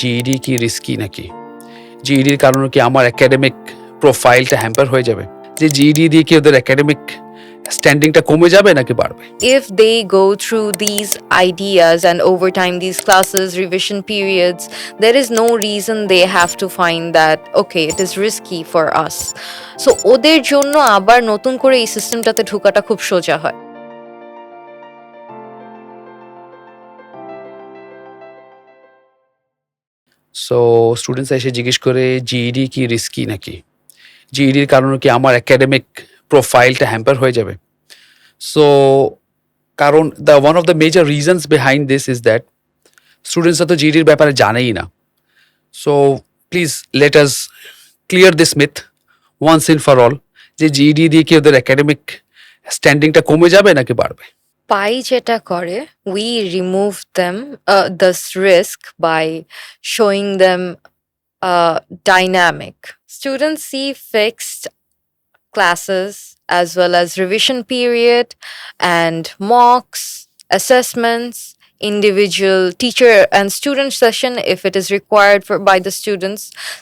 GED কি risky নাকি? জিইডির কারণে কি আমার একাডেমিক প্রোফাইলটা হ্যাম্পার হয়ে যাবে? যে জিইডি দিয়ে কি ওদের একাডেমিক স্ট্যান্ডিংটা কমে যাবে নাকি বাড়বে? If they go through these ideas and over time these classes, revision periods, there is no reason they have to find that okay, it is risky for us. So ওদের জন্য আবার নতুন করে এই সিস্টেমটাতে ঢোকাটা খুব সোজা হয়। সো স্টুডেন্টস এসে জিজ্ঞেস করে জিইডি কি রিস্কি নাকি? জিইডির কারণে কি আমার একাডেমিক প্রোফাইলটা হ্যাম্পার হয়ে যাবে? সো কারণ one of the major reasons behind this is that স্টুডেন্টসরা তো জিইডির ব্যাপারে জানেই না। So please let us clear this myth once in for all যে জিইডি দিয়ে কি ওদের একাডেমিক স্ট্যান্ডিংটা কমে যাবে নাকি বাড়বে? পাই যেটা করে, we remove them this risk by showing them dynamic. Students see fixed classes as well as revision period and mocks, assessments, individual teacher and student session if it is required by the students.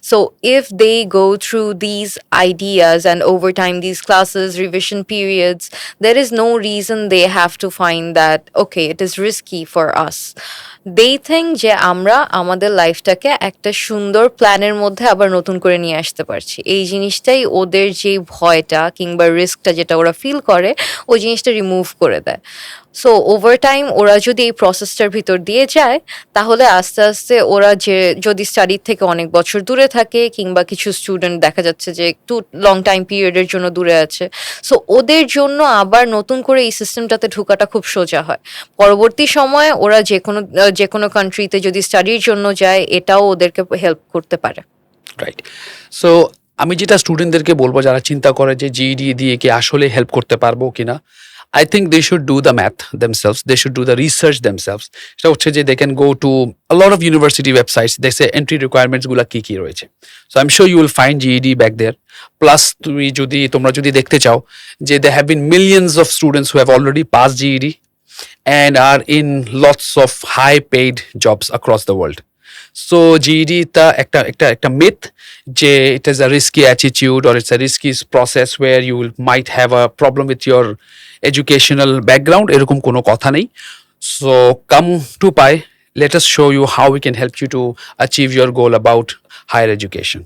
So if they go through these ideas and over time these classes, revision periods, there is no reason they have to find that okay, it is risky for us. They think যে আমরা আমাদের লাইফটাকে একটা সুন্দর প্ল্যানের মধ্যে আবার নতুন করে নিয়ে আসতে পারছি। এই জিনিসটাই ওদের যে ভয়টা কিংবা রিস্কটা যেটা ওরা ফিল করে, ওই জিনিসটা রিমুভ করে দেয়। সো ওভার টাইম ওরা যদি এই প্রসেসটার ভিতর দিয়ে যায়, তাহলে আস্তে আস্তে ওরা যে যদি স্টাডির থেকে অনেক বছর দূরে থাকে কিংবা কিছু স্টুডেন্ট দেখা যাচ্ছে যে একটু লং টাইম পিরিয়ডের জন্য দূরে আছে, সো ওদের জন্য আবার নতুন করে এই সিস্টেমটাতে ঢোকাটা খুব সোজা হয়। পরবর্তী সময়ে ওরা যে কোনো কান্ট্রিতে যদি স্টাডির জন্য যায়, এটাও ওদেরকে হেল্প করতে পারে। রাইট। সো আমি যেটা স্টুডেন্টদেরকে বলবো যারা চিন্তা করে যে জিইডি দিয়ে কি আসলে হেল্প করতে পারবো কিনা, I think they should do the math themselves. They should do the research themselves. So they can go to a lot of university websites. They say entry requirements gula ki royeche. So I'm sure you will find GED back there. Plus tomra jodi dekhte chao je there have been millions of students who have already passed GED and are in lots of high paid jobs across the world. So GED ta ekta myth je it is a risky attitude or it's a risky process where you might have a problem with your educational background, এরকম কোনো কথা নেই। So come to PAI, let us show you how we can help you to achieve your goal about higher education.